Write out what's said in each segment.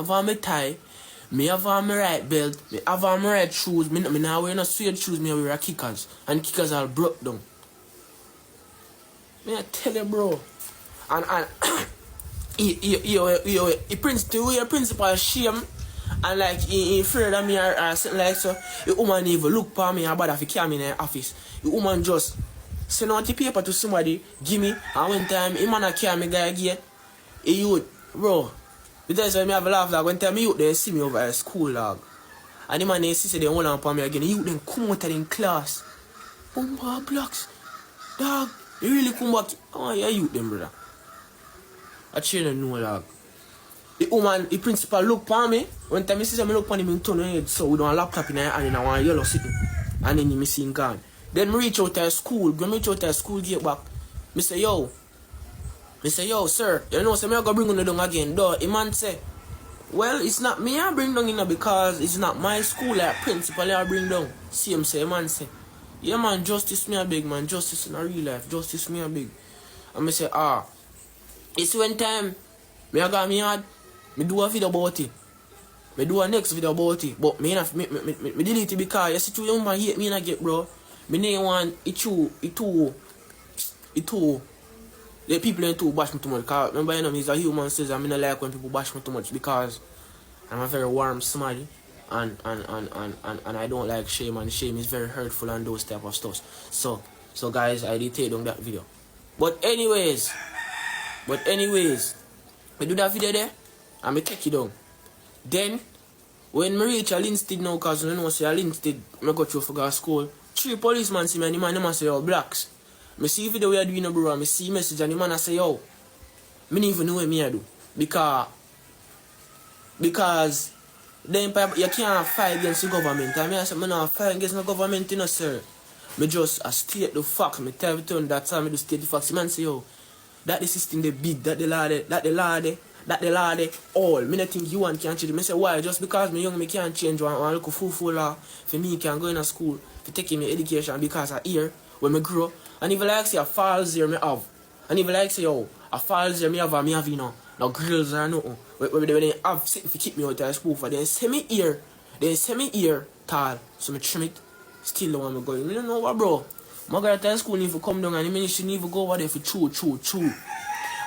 have on my tie, me have on my right belt, me have on my right shoes, me now wear no suede shoes, me wear a kickers. And kickers all broke down. Me I tell you, bro. And he principal shame and like he afraid of me or something like so. The woman even look for me and bother if he came in the office. The woman just send out the paper to somebody, give me, and one time he man a carry me guy again. He youth, bro. Because when me have a laugh dog, when time me youth they see me over at school dog. And the man they see they hold on for me again. The youth then come out of in class. Bumper blocks. Dog, they really come back. Oh yeah, youth them brother. I don't know dog. The woman, the principal look for me. When time I see me look for him in turn head, so we don't have a laptop in her hand and I want yellow sitting. And then me see him gone. Then me reach out to school. When me reach out to school gate back, me say yo, sir, you know so me I go bring you down again. Though the man say, well, it's not me I bring down because it's not my school like principal I bring down. See him say, man say, yeah man, justice me a big man, justice in a real life, justice me a big. And me say, it's one time me I got me hard, me do a video about it. Me do a next video about it. But me delete it because you see two young man hate me and I get bro. Me name one it too. The people ain't too bash me too much. Cause remember you know he's a human says I don't like when people bash me too much because I'm a very warm somebody and I don't like shame and shame is very hurtful and those type of stuff. So guys I did take down that video. But anyways, I do that video there and I take it down. Then when I reach a Linstead now, cause you know say a Linstead, I go through for school. 3 policemen see me and the man say yo blacks. I see video we are doing bro and I see message and the man say yo, I don't even know what me I do. Because then you can't fight against the government. And I say I don't fight against the government, you know sir. I just state the facts. I tell you that time I do state the facts. The man say yo, that the system they big, that the law they all. Me not think you one can change it. Me say why? Just because me young me can't change one look full law for me can go in a school for taking me education because I hear when me grow. And if like say a falls here me have. And if like say yo, a falls here me have you know. No grills or nothing. When they have sitting for keep me out of school for then send me here tall. So me trim it. Still don't want me going. You don't know what bro. My girl at school need to come down and the ministry need to go over there for chew.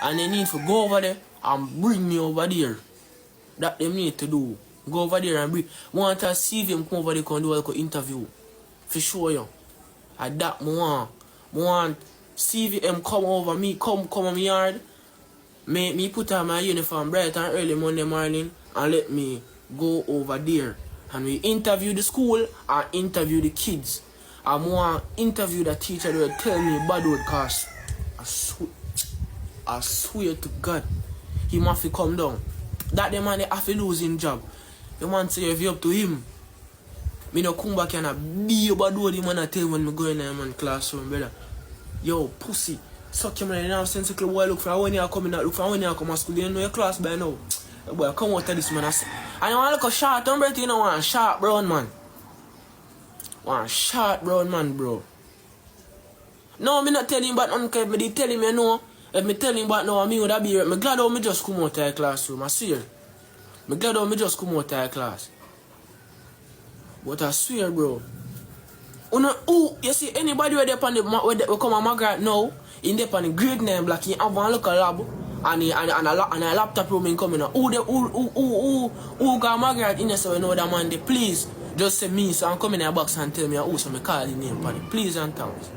And they need to go over there and bring me over there. That they need to do. Go over there and bring. Want to see them come over there and do like an interview. For sure you. And that I want see them come over me, come on my yard. Me put on my uniform bright and early Monday morning and let me go over there. And we interview the school and interview the kids. I want to interview the teacher that will tell me bad word cause I swear to God, he must have come down. That the man they have to lose his job. The man say if you up to him, me no come back and be your bad word the man I tell when me go in the man classroom, brother. Yo, pussy, suck your man and have sense boy look for when you are coming out, look for when you are coming to school, you know your class by now. Boy, come out of this man. I want to look a short, don't you know one sharp brown man. One short brown man, bro. No, me not telling him about uncle. Me did tell him, you know. If me tell him about now, me would have be. Me glad how me just come out of the classroom. I swear. Me glad how me just come out of the class. But I swear, bro. You see anybody where they on the where come a Margaret now, in there on the grade name black, he have one local lab and a laptop room in coming out. Who got Margaret in there so we know that man they please. Just say me, so I'm coming in a box and tell me who so me call the name, buddy. Please and thanks.